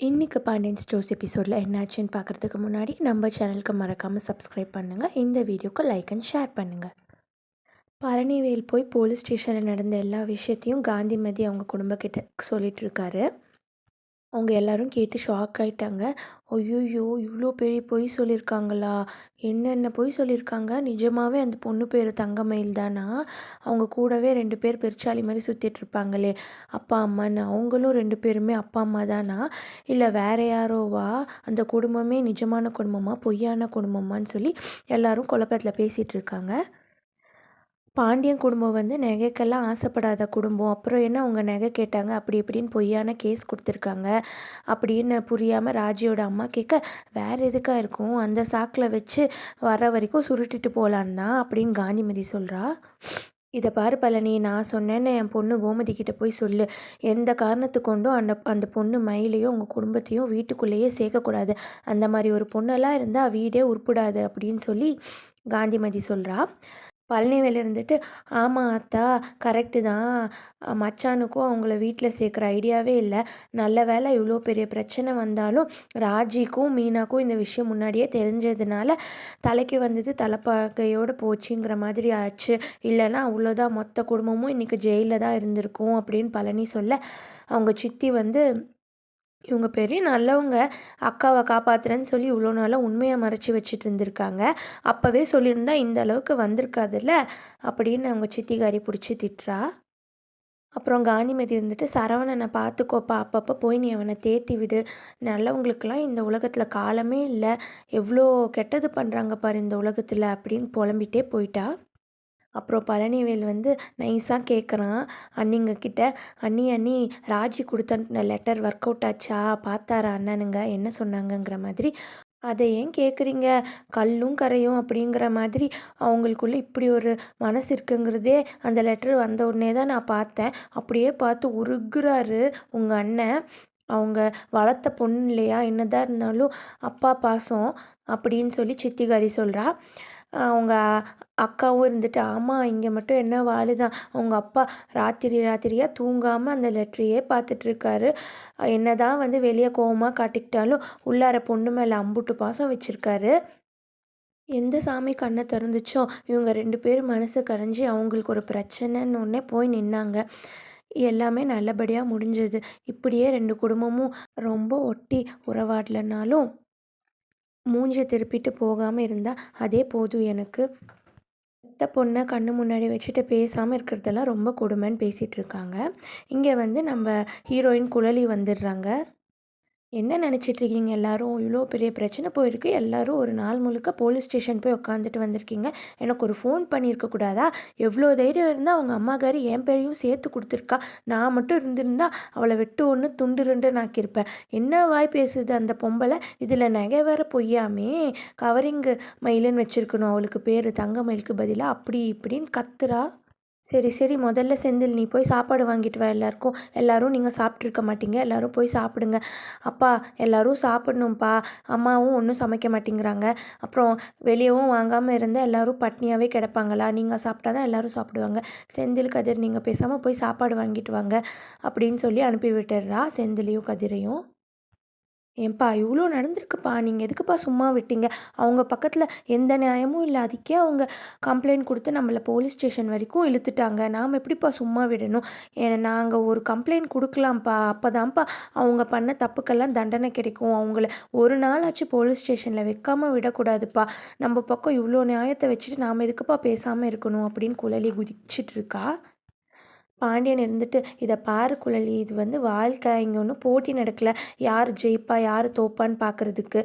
இன்றைக்கி பாண்டியன் ஸ்டோர்ஸ் எபிசோடில் என்னாச்சுன்னு பார்க்குறதுக்கு முன்னாடி நம்ம சேனலுக்கு மறக்காமல் சப்ஸ்கிரைப் பண்ணுங்கள். இந்த வீடியோக்கு லைக் அண்ட் ஷேர் பண்ணுங்கள். பழனிவேல் போய் போலீஸ் ஸ்டேஷனில் நடந்த எல்லா விஷயத்தையும் காந்திமதி அவங்க குடும்பக்கிட்ட சொல்லிகிட்ருக்காரு. அவங்க எல்லோரும் கேட்டு ஷாக் ஆகிட்டாங்க. ஐயோ, இவ்வளோ பெரிய பொய் சொல்லியிருக்காங்களா? என்னென்ன பொய் சொல்லியிருக்காங்க? நிஜமாகவே அந்த பொண்ணு பேர் தங்கமயில் தானா? அவங்க கூடவே 2 பேர் பெருச்சாளி மாதிரி சுற்றிட்டுருப்பாங்களே அப்பா அம்மான்னு, அவங்களும் 2 பேருமே அப்பா அம்மா தானா? இல்லை வேறு யாரோவா? அந்த குடும்பமே நிஜமான குடும்பமா பொய்யான குடும்பமான்னு சொல்லி எல்லோரும் குழப்பத்தில் பேசிகிட்டு இருக்காங்க. பாண்டியன் குடும்பம் வந்து நகைக்கெல்லாம் ஆசைப்படாத குடும்பம். அப்புறம் என்ன அவங்க நகை கேட்டாங்க அப்படி இப்படின்னு பொய்யான கேஸ் கொடுத்துருக்காங்க அப்படின்னு புரியாமல் ராஜியோட அம்மா கேட்க, வேறு எதுக்காக இருக்கும், அந்த சாக்கில் வச்சு வர வரைக்கும் சுருட்டிட்டு போகலான் தான் அப்படின்னு காந்திமதி சொல்கிறா. இதை பாரு பழனி, நான் சொன்னேன்னு என் பொண்ணு கோமதி கிட்ட போய் சொல்லு. எந்த காரணத்து கொண்டும் அந்த அந்த பொண்ணு மயிலையும் உங்கள் குடும்பத்தையும் வீட்டுக்குள்ளேயே சேர்க்கக்கூடாது. அந்த மாதிரி ஒரு பொண்ணெல்லாம் இருந்தால் வீடே உருப்பிடாது அப்படின்னு சொல்லி காந்திமதி சொல்கிறா. பழனிவேல் இருந்துட்டு, ஆமாம் அத்தா, கரெக்டு தான். மச்சானுக்கும் அவங்கள வீட்டில் சேர்க்குற ஐடியாவே இல்லை. நல்ல வேலை இவ்வளோ பெரிய பிரச்சனை வந்தாலும் ராஜிக்கும் மீனாக்கும் இந்த விஷயம் முன்னாடியே தெரிஞ்சதுனால தலைக்கு வந்தது தலைப்பாகையோடு போச்சுங்கிற மாதிரி ஆச்சு. இல்லைன்னா அவ்வளோதான், மொத்த குடும்பமும் இன்றைக்கி ஜெயிலில் தான் இருந்திருக்கும் அப்படின்னு பழனி சொல்ல, அவங்க சித்தி வந்து, இவங்க பெரிய நல்லவங்க, அக்காவை காப்பாற்றுறேன்னு சொல்லி இவ்வளோ நாளாக உண்மையை மறைச்சி வச்சுட்டு இருந்திருக்காங்க. அப்போவே சொல்லியிருந்தா இந்த அளவுக்கு வந்திருக்காதுல்ல அப்படின்னு அவங்க சித்திகாரி பிடிச்சி திட்டுறா. அப்புறம் காந்திமதி இருந்துட்டு, சரவணனை பார்த்துக்கோப்பா, அப்பப்போ போய் நீ அவனை தேத்தி விடு. நல்லவங்களுக்கெல்லாம் இந்த உலகத்தில் காலமே இல்லை. எவ்வளோ கெட்டது பண்ணுறாங்க பாரு இந்த உலகத்தில் அப்படின்னு புலம்பிகிட்டே போயிட்டா. அப்புறம் பழனிவேல் வந்து நைஸாக கேட்குறான் அண்ணிங்கக்கிட்ட, அண்ணி அண்ணி, ராஜி கொடுத்த லெட்டர் ஒர்க் அவுட் ஆச்சா? பார்த்தாரா அண்ணனுங்க? என்ன சொன்னாங்கங்கிற மாதிரி. அதை ஏன் கேட்குறீங்க? கல்லும் கரையும் அப்படிங்கிற மாதிரி அவங்களுக்குள்ளே இப்படி ஒரு மனசு இருக்குங்கிறதே அந்த லெட்டர் வந்த உடனே தான் நான் பார்த்தேன். அப்படியே பார்த்து உருகுறாரு உங்கள் அண்ணன். அவங்க வளர்த்த பொண்ணு இல்லையா? என்னதான் இருந்தாலும் அப்பா பாசம் அப்படின்னு சொல்லி சித்திகாரி சொல்கிறா. அவங்க அக்காவும் இருந்துட்டு, ஆமாம், இங்கே மட்டும் என்ன வாழுதான், அவங்க அப்பா ராத்திரியாக தூங்காமல் அந்த லெட்டரையே பார்த்துட்ருக்காரு. என்ன தான் வந்து வெளியே கோவமாக காட்டிக்கிட்டாலும் உள்ளார பொண்ணு மேலே அம்புட்டு பாசம் வச்சுருக்காரு. எந்த சாமி கண்ணை திறந்துச்சோ இவங்க 2 பேரும் மனசு கரைஞ்சி அவங்களுக்கு ஒரு பிரச்சனைன்னு ஒன்றே போய் நின்னாங்க. எல்லாமே நல்லபடியாக முடிஞ்சது. இப்படியே 2 குடும்பமும் ரொம்ப ஒட்டி உறவாடலைனாலும் மூஞ்சியை திருப்பிட்டு போகாமல் இருந்தால் அதே போதும் எனக்கு. பெத்த பொண்ணை கண்ணு முன்னாடி வச்சுட்டு பேசாமல் இருக்கிறதெல்லாம் ரொம்ப கொடுமைன்னு பேசிகிட்டு இருக்காங்க. இங்கே வந்து நம்ம ஹீரோயின் குழலி வந்துடுறாங்க. என்ன நினச்சிட்ருக்கீங்க எல்லோரும்? இவ்வளோ பெரிய பிரச்சனை போயிருக்கு, எல்லோரும் ஒரு நாள் முழுக்க போலீஸ் ஸ்டேஷன் போய் உட்காந்துட்டு வந்திருக்கீங்க. எனக்கு ஒரு ஃபோன் பண்ணியிருக்க கூடாதா? எவ்வளோ தைரியம் இருந்தால் அவங்க அம்மாக்காரி என் பேரையும் சேர்த்து கொடுத்துருக்கா. நான் மட்டும் இருந்திருந்தா அவளை வெட்டு ஒன்று துண்டு 2 ஆக்கியிருப்பேன். என்ன வாய் பேசுது அந்த பொம்பளை? இதில் நகை வேறு பொய்யாமே. கவரிங்கு மயிலுன்னு வச்சுருக்கணும் அவளுக்கு பேர், தங்க மயிலுக்கு பதிலாக. அப்படி இப்படின்னு கத்துறா. சரி சரி, முதல்ல செந்தில் நீ போய் சாப்பாடு வாங்கிட்டு வா எல்லாருக்கும். எல்லோரும் நீங்கள் சாப்பிட்ருக்க மாட்டீங்க, எல்லோரும் போய் சாப்பிடுங்க. அப்பா, எல்லோரும் சாப்பிட்ணும்ப்பா. அம்மாவும் ஒன்றும் சமைக்க மாட்டேங்கிறாங்க. அப்புறம் வெளியவும் வாங்காமல் இருந்தால் எல்லோரும் பட்னியாகவே கிடப்பாங்களா? நீங்கள் சாப்பிட்டா தான் எல்லோரும் சாப்பிடுவாங்க. செந்தில், கதிர், நீங்கள் பேசாமல் போய் சாப்பாடு வாங்கிட்டு வாங்க அப்படின்னு சொல்லி அனுப்பி விட்டுடுறா செந்திலையும் கதிரையும். ஏன்பா இவ்வளோ நடந்திருக்குப்பா, நீங்கள் எதுக்குப்பா சும்மா விட்டீங்க? அவங்க பக்கத்தில் எந்த நியாயமும் இல்லை, அதுக்கே அவங்க கம்ப்ளைண்ட் கொடுத்து நம்மளை போலீஸ் ஸ்டேஷன் வரைக்கும் இழுத்துட்டாங்க. நாம் எப்படிப்பா சும்மா விடணும்? நாங்கள் ஒரு கம்ப்ளைண்ட் கொடுக்கலாம்ப்பா, அப்போ தான்ப்பா அவங்க பண்ண தப்புக்கெல்லாம் தண்டனை கிடைக்கும். அவங்கள ஒரு நாளாச்சும் போலீஸ் ஸ்டேஷனில் வைக்காமல் விடக்கூடாதுப்பா. நம்ம பக்கம் இவ்வளோ நியாயத்தை வச்சுட்டு நாம் எதுக்குப்பா பேசாமல் இருக்கணும் அப்படின்னு குழலி குதிச்சிட்ருக்கா. பாண்டியன் இருந்துட்டு, இதை பாரு குழலி, இது வந்து வாழ்க்கை, இங்கே ஒன்றும் போட்டி நடக்கல. யார் ஜெயிப்பா யார் தோப்பான்னு பார்க்குறதுக்கு.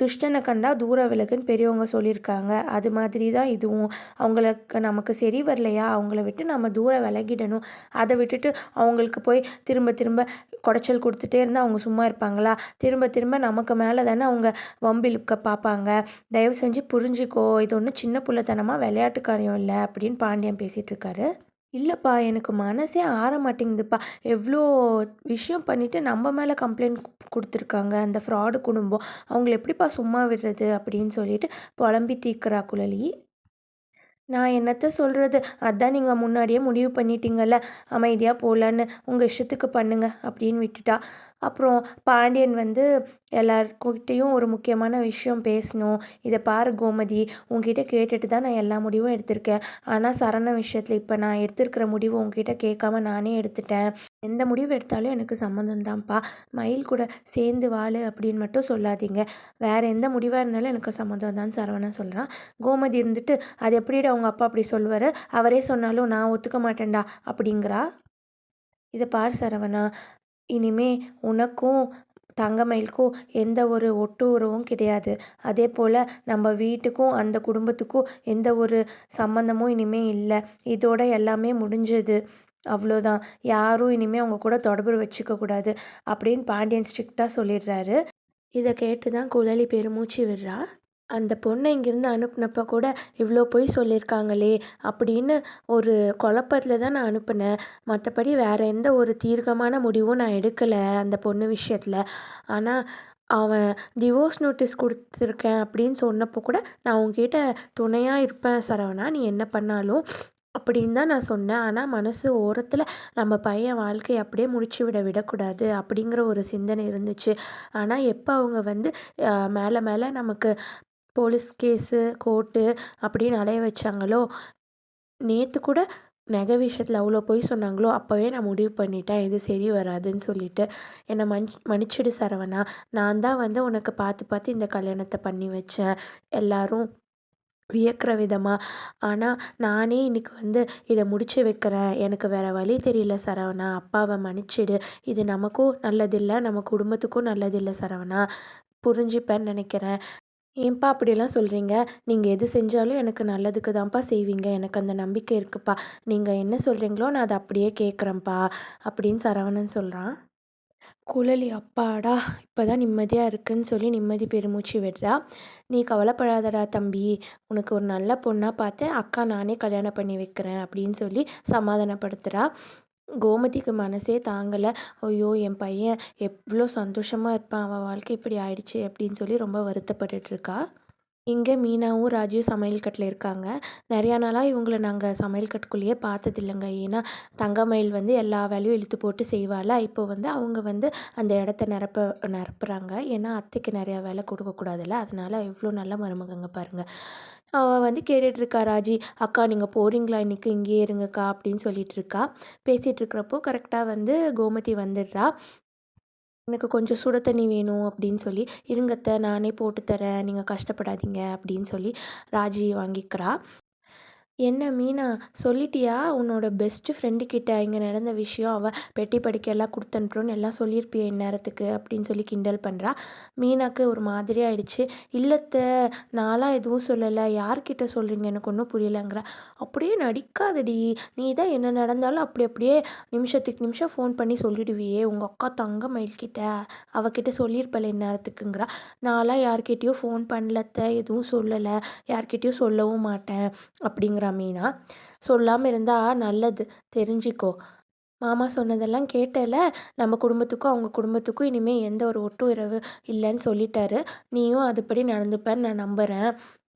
துஷ்டனை கண்டா தூர விலகுன்னு பெரியவங்க சொல்லியிருக்காங்க. அது மாதிரி தான் இதுவும். அவங்களுக்கு நமக்கு சரி வரலையா, அவங்கள விட்டு நம்ம தூரம் விலகிடணும். அதை விட்டுட்டு அவங்களுக்கு போய் திரும்ப திரும்ப குடைச்சல் கொடுத்துட்டே இருந்தால் அவங்க சும்மா இருப்பாங்களா? திரும்ப திரும்ப நமக்கு மேலே தானே அவங்க வம்பிழுக்க பார்ப்பாங்க. தயவு செஞ்சு புரிஞ்சுக்கோ, இது ஒன்றும் சின்ன பிள்ளைத்தனமாக விளையாட்டு காரியம் இல்லை அப்படின்னு பாண்டியன் பேசிகிட்டு இருக்காரு. இல்லைப்பா, எனக்கு மனசே ஆற மாட்டேங்குதுப்பா. எவ்வளோ விஷயம் பண்ணிவிட்டு நம்ம மேலே கம்ப்ளைண்ட் கொடுத்துருக்காங்க அந்த ஃப்ராடு குடும்பம். அவங்கள எப்படிப்பா சும்மா விடுறது அப்படின்னு சொல்லிட்டு புலம்பி தீர்க்குறா குழலி. நான் என்னத்த சொல்கிறது, அதான் நீங்கள் முன்னாடியே முடிவு பண்ணிட்டீங்கல்ல, அமைதியாக போகலான்னு, உங்கள் இஷ்டத்துக்கு பண்ணுங்க அப்படின்னு விட்டுட்டா. அப்புறம் பாண்டியன் வந்து எல்லார்கிட்டயும் ஒரு முக்கியமான விஷயம் பேசணும். இதை பாரு கோமதி, உன்கிட்ட கேட்டுட்டு தான் நான் எல்லா முடிவும் எடுத்திருக்கேன். ஆனால் சரவண விஷயத்தில் இப்போ நான் எடுத்திருக்கிற முடிவு உன்கிட்ட கேட்காம நானே எடுத்துட்டேன். எந்த முடிவு எடுத்தாலும் எனக்கு சம்மந்தம் தான்ப்பா. மயில் கூட சேர்ந்து வாழு அப்படின்னு மட்டும் சொல்லாதீங்க. வேறு எந்த முடிவாக இருந்தாலும் எனக்கு சம்மந்தம் தான் சரவணன் சொல்கிறான். கோமதி இருந்துட்டு, அது எப்படிடா அவங்க அப்பா அப்படி சொல்லுவார், அவரே சொன்னாலும் நான் ஒத்துக்க மாட்டேன்டா அப்படிங்கிறா. இதை பார் சரவணா, இனிமே உனக்கும் தங்கமயிலுக்கும் எந்த ஒரு ஒட்டு உறவும் கிடையாது. அதே போல் நம்ம வீட்டுக்கும் அந்த குடும்பத்துக்கும் எந்த ஒரு சம்மந்தமும் இனிமே இல்லை. இதோட எல்லாமே முடிஞ்சது. அவ்வளோதான். யாரும் இனிமே அவங்க கூட தொடர்பு வச்சுக்க கூடாது அப்படின்னு பாண்டியன் ஸ்ட்ரிக்டாக சொல்லிடுறாரு. இதை கேட்டு தான் குழலி பெருமூச்சு விடுறா. அந்த பொண்ணை இங்கேருந்து அனுப்புனப்போ கூட இவ்வளோ பொய் சொல்லியிருக்காங்களே அப்படின்னு ஒரு குழப்பத்தில் தான் நான் அனுப்புனேன். மற்றபடி வேறு எந்த ஒரு தீர்க்கமான முடிவும் நான் எடுக்கலை அந்த பொண்ணு விஷயத்தில். ஆனால் அவன் டிவோர்ஸ் நோட்டீஸ் கொடுத்துருக்கேன் அப்படின்னு சொன்னப்போ கூட நான் உங்ககிட்ட துணையாக இருப்பேன் சரவணா, நீ என்ன பண்ணாலும் அப்படின்னு தான் நான் சொன்னேன். ஆனால் மனசு ஓரத்தில் நம்ம பையன் வாழ்க்கையை அப்படியே முடிச்சு விடக்கூடாது அப்படிங்கிற ஒரு சிந்தனை இருந்துச்சு. ஆனால் எப்போ அவங்க வந்து மேலே மேலே நமக்கு போலீஸ் கேஸு, கோர்ட்டு அப்படின்னு அலைய வச்சாங்களோ, நேற்று கூட நகை விஷயத்தில் அவ்வளோ பொய் சொன்னாங்களோ, அப்போவே நான் முடிவு பண்ணிட்டேன் இது சரி வராதுன்னு சொல்லிட்டு. என்னை மன்னிச்சிடு சரவணா. நான் தான் வந்து உனக்கு பார்த்து பார்த்து இந்த கல்யாணத்தை பண்ணி வச்சேன். எல்லாரும் வியக்கிற விதமா. ஆனால் நானே இன்னைக்கு வந்து இதை முடிச்சு வைக்கிறேன். எனக்கு வேறு வழி தெரியல சரவணா. அப்பாவை மன்னிச்சிடு. இது நமக்கும் நல்லதில்லை, நம்ம குடும்பத்துக்கும் நல்லதில்லை சரவணா. புரிஞ்சுப்பேன்னு நினைக்கிறேன். ஏன்ப்பா அப்படிலாம் சொல்கிறீங்க? நீங்கள் எது செஞ்சாலும் எனக்கு நல்லதுக்கு தான்ப்பா செய்வீங்க. எனக்கு அந்த நம்பிக்கை இருக்குப்பா. நீங்கள் என்ன சொல்கிறீங்களோ நான் அதை அப்படியே கேட்குறேன்ப்பா அப்படின்னு சரவணன் சொல்கிறான். குழலி அப்பாடா! இப்போ தான் நிம்மதியாக இருக்குன்னு சொல்லி நிம்மதி பெருமூச்சு விடுறா. நீ கவலைப்படாதடா தம்பி. உனக்கு ஒரு நல்ல பொண்ணா பார்த்து அக்கா நானே கல்யாணம் பண்ணி வைக்கிறேன் அப்படின்னு சொல்லி சமாதானப்படுத்துகிறா. கோமதிக்கு மனசே தாங்கலை. ஐயோ! என் பையன் எவ்வளோ சந்தோஷமாக இருப்பான். அவன் வாழ்க்கை இப்படி ஆயிடுச்சே அப்படின்னு சொல்லி ரொம்ப வருத்தப்பட்டுட்ருக்கா. இங்கே மீனாவும் ராஜுவும் சமையல் கட்டில் இருக்காங்க. நிறையா நாளாக இவங்கள நாங்கள் சமையல் கட்டுக்குள்ளேயே பார்த்ததில்லைங்க. ஏன்னா தங்கமயில் வந்து எல்லா வேலையும் இழுத்து போட்டு செய்வாளா, இப்போ வந்து அவங்க வந்து அந்த இடத்த நிரப்புறாங்க. ஏன்னா அத்தைக்கு நிறையா வேலை கொடுக்கக்கூடாதுல்ல, அதனால இவ்வளோ நல்ல மருமகங்க பாருங்கள். அவள் வந்து கேட்டுட்ருக்கா ராஜி, அக்கா நீங்கள் போகிறீங்களா இன்றைக்கி, இங்கேயே இருங்கக்கா அப்படின்னு சொல்லிட்டு இருக்கா. பேசிகிட்டு இருக்கிறப்போ கரெக்டாக வந்து கோமதி வந்துடுறா. எனக்கு கொஞ்சம் சுட தண்ணி வேணும் அப்படின்னு சொல்லி, இருங்க அத்தை நானே போட்டு தரேன், நீங்கள் கஷ்டப்படாதீங்க அப்படின்னு சொல்லி ராஜி வாங்கிக்கிறா. என்ன மீனா, சொல்லிட்டியா உன்னோட பெஸ்ட் ஃப்ரெண்டு கிட்ட இங்கே நடந்த விஷயம்? அவள் பெட்டி படிக்கையெல்லாம் கொடுத்து அனுப்புறோன்னு எல்லாம் சொல்லியிருப்பியே இந்நேரத்துக்கு அப்படின்னு சொல்லி கிண்டல் பண்ணுறா. மீனாக்கு ஒரு மாதிரி ஆயிடுச்சு. இல்லத்த, நான்லாம் எதுவும் சொல்லலை, யார்கிட்ட சொல்கிறீங்க, எனக்கு ஒன்றும் புரியலைங்கிறா. அப்படியே நடிக்காதடி, நீ தான் என்ன நடந்தாலும் அப்படி அப்படியே நிமிஷத்துக்கு நிமிஷம் ஃபோன் பண்ணி சொல்லிடுவியே உங்கள் அக்கா தங்க மயில்கிட்ட, அவகிட்ட சொல்லியிருப்பல இந்நேரத்துக்குங்கிறா. நான்லாம் யார்கிட்டேயும் ஃபோன் பண்ணலத்த, எதுவும் சொல்லலை, யார்கிட்டேயும் சொல்லவும் மாட்டேன் அப்படிங்கிறா மீனா. சொல்லாமல் இருந்தால் நல்லது, தெரிஞ்சிக்கோ. மாமா சொன்னதெல்லாம் கேட்டல, நம்ம குடும்பத்துக்கும் அவங்க குடும்பத்துக்கும் இனிமேல் எந்த ஒரு ஒட்டு உறவு இல்லைன்னு சொல்லிட்டாரு. நீயும் அதுபடி நடந்துப்பேன்னு நான் நம்புகிறேன்.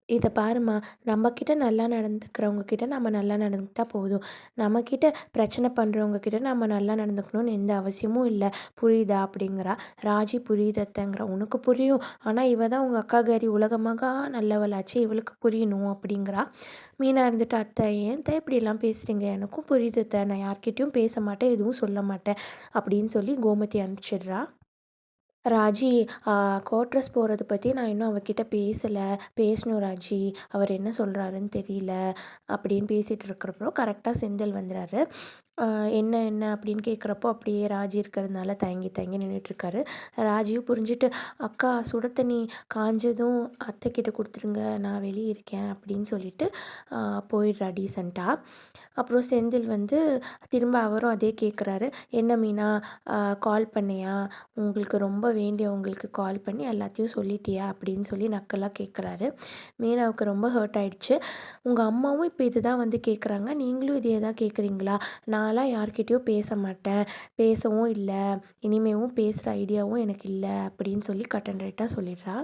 இதை பாரும்மா, நம்மக்கிட்ட நல்லா நடந்துக்கிறவங்க கிட்ட நம்ம நல்லா நடந்துக்கிட்டா போதும். நம்மக்கிட்ட பிரச்சனை பண்ணுறவங்க கிட்ட நம்ம நல்லா நடந்துக்கணும்னு எந்த அவசியமும் இல்லை, புரியுதா அப்படிங்கிறா. ராஜி புரியுது அத்தைங்கிறா. உனக்கு புரியும், ஆனால் இவ தான் உங்கள் அக்காகாரி, உலகமாக நல்லவளாச்சு, இவளுக்கு புரியணும் அப்படிங்கிறா. மீனா இருந்துட்டு, அத்தை ஏன் அத்தை இப்படிலாம் பேசுகிறீங்க, எனக்கும் புரியுது அத்தை, நான் யார்கிட்டயும் பேச மாட்டேன், எதுவும் சொல்ல மாட்டேன் அப்படின்னு சொல்லி கோமதி அனுப்பிச்சிடுறா. ராஜி, குவார்ட்டர்ஸ் போகிறத பற்றி நான் இன்னும் அவர்கிட்ட பேசலை, பேசணும் ராஜி, அவர் என்ன சொல்கிறாருன்னு தெரியல அப்படின்னு பேசிகிட்டு இருக்கிறப்போ கரெக்டாக செந்தில் வந்துடுறாரு. என்ன என்ன அப்படின்னு கேட்குறப்போ அப்படியே ராஜி இருக்கிறதுனால தயங்கி தயங்கி நின்றுட்டுருக்காரு. ராஜியும் புரிஞ்சுட்டு, அக்கா சுட தண்ணி காஞ்சதும் அத்தைக்கிட்ட கொடுத்துருங்க, நான் வெளியே இருக்கேன் அப்படின்னு சொல்லிட்டு போயிடுறா டீசெண்டாக. அப்புறம் செந்தில் வந்து திரும்ப அவரும் அதே கேட்குறாரு. என்ன மீனா, கால் பண்ணியா, உங்களுக்கு ரொம்ப வேண்டியவங்களுக்கு கால் பண்ணி எல்லாத்தையும் சொல்லிட்டியா அப்படின்னு சொல்லி நக்கலாக கேட்குறாரு. மீனாவுக்கு ரொம்ப ஹர்ட் ஆயிடுச்சு. உங்கள் அம்மாவும் இப்போ இதுதான் வந்து கேட்குறாங்க, நீங்களும் இதே தான் கேட்குறீங்களா? நான்லாம் யார்கிட்டயும் பேச மாட்டேன், பேசவும் இல்லை, இனிமேவும் பேசுகிற ஐடியாவும் எனக்கு இல்லை அப்படின்னு சொல்லி கட் அண்ட் ரைட்டாக சொல்லிடுறா.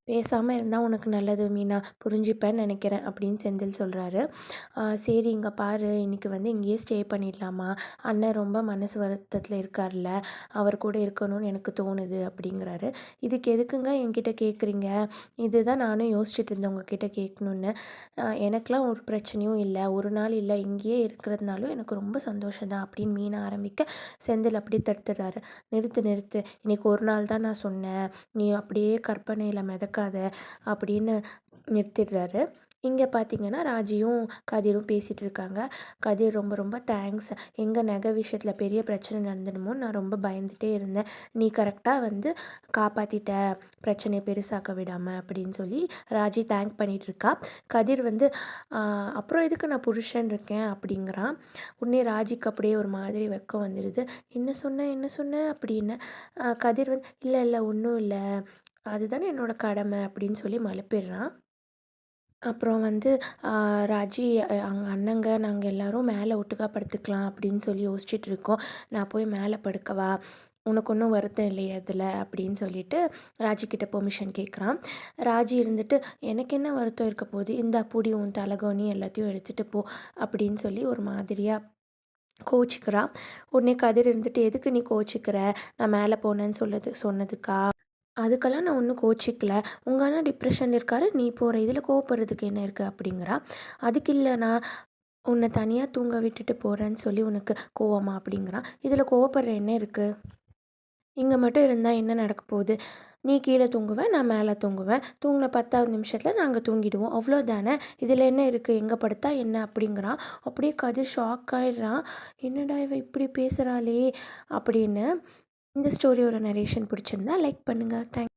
பேசாமல் இருந்தால் உனக்கு நல்லது மீனா, புரிஞ்சுப்பேன்னு நினைக்கிறேன் அப்படின்னு செந்தில் சொல்கிறாரு. சரி இங்கே பாரு, இன்றைக்கி வந்து இங்கேயே ஸ்டே பண்ணிடலாமா, அண்ணன் ரொம்ப மனசு வருத்தத்தில் இருக்கார்ல, அவர் கூட இருக்கணும்னு எனக்கு தோணுது அப்படிங்கிறாரு. இதுக்கு எதுக்குங்க என்கிட்ட கேட்குறீங்க, இதுதான் நானும் யோசிச்சுட்டு இருந்தேன் உங்ககிட்ட கேட்கணுன்னு. எனக்கெலாம் ஒரு பிரச்சனையும் இல்லை, ஒரு நாள் இல்லை இங்கேயே இருக்கிறதுனாலும் எனக்கு ரொம்ப சந்தோஷம் தான் அப்படின்னு மீனா ஆரம்பிக்க, செந்தில் அப்படியே தடுத்துடுறாரு. நிறுத்து நிறுத்து, இன்றைக்கி ஒரு நாள் தான் நான் சொன்னேன், நீ அப்படியே கற்பனையில் மிதக்காத அப்படின்னு நிறுத்திடுறாரு. இங்கே பார்த்தீங்கன்னா ராஜியும் கதிரும் பேசிகிட்டு இருக்காங்க. கதிர் ரொம்ப ரொம்ப தேங்க்ஸ், எங்கள் நகை விஷயத்தில் பெரிய பிரச்சனை நடந்துடுமோ நான் ரொம்ப பயந்துகிட்டே இருந்தேன், நீ கரெக்டாக வந்து காப்பாற்றிட்ட, பிரச்சனையை பெருசாக்க விடாமல் அப்படின்னு சொல்லி ராஜி தேங்க் பண்ணிகிட்ருக்கா. கதிர் வந்து அப்புறம் எதுக்கு நான் புருஷன் இருக்கேன் அப்படிங்கிறான். உடனே ராஜிக்கு அப்படியே ஒரு மாதிரி வெக்கம் வந்துடுது. என்ன சொன்ன என்ன சொன்ன அப்படின்னு. கதிர் வந்து இல்லை இல்லை ஒன்றும் இல்லை, அதுதானே என்னோட கடமை அப்படின்னு சொல்லி மழுப்பிடுறான். அப்புறம் வந்து ராஜி அவங்க அண்ணங்க நாங்கள் எல்லோரும் மேலே ஒட்டுக்கா படுத்துக்கலாம் அப்படின்னு சொல்லி யோசிச்சுட்டு இருக்கோம், நான் போய் மேலே படுக்கவா, உனக்கு ஒன்றும் வருத்தம் இல்லையா அதில் அப்படின்னு சொல்லிட்டு ராஜிக்கிட்ட பெர்மிஷன் கேட்குறான். ராஜி இருந்துட்டு எனக்கு என்ன வருத்தம் இருக்க போகுது, இந்த பூடி உன் தலகோனி எல்லாத்தையும் எடுத்துகிட்டு போ அப்படின்னு சொல்லி ஒரு மாதிரியாக கோச்சிக்கிறா. உடனே கதிர் இருந்துட்டு எதுக்கு நீ கோச்சிக்கிற, நான் மேலே போனேன்னு சொன்னதுக்கா, அதுக்கெல்லாம் நான் ஒன்றும் கோச்சிக்கல, உங்கள் அண்ணன் டிப்ரெஷனில் இருக்காரு, நீ போகிற இதில் கோவப்படுறதுக்கு என்ன இருக்குது அப்படிங்கிறா. அதுக்கு இல்லை, நான் உன்னை தனியாக தூங்க விட்டுட்டு போகிறேன்னு சொல்லி உனக்கு கோவமா அப்படிங்கிறான். இதில் கோவப்படுற என்ன இருக்குது, இங்கே மட்டும் இருந்தால் என்ன நடக்க போகுது, நீ கீழே தூங்குவேன், நான் மேலே தூங்குவேன், தூங்கின 10வது நிமிஷத்தில் நாங்கள் தூங்கிடுவோம், அவ்வளோதானே, இதில் என்ன இருக்குது, எங்கே படுத்தா என்ன அப்படிங்கிறான். அப்படியே கதிர் ஷாக் ஆகிடுறான், என்னடா இவ இப்படி பேசுகிறாளே அப்படின்னு. இந்த ஸ்டோரியோட நரேஷன் பிடிச்சிருந்தா லைக் பண்ணுங்கள். தேங்க்ஸ்.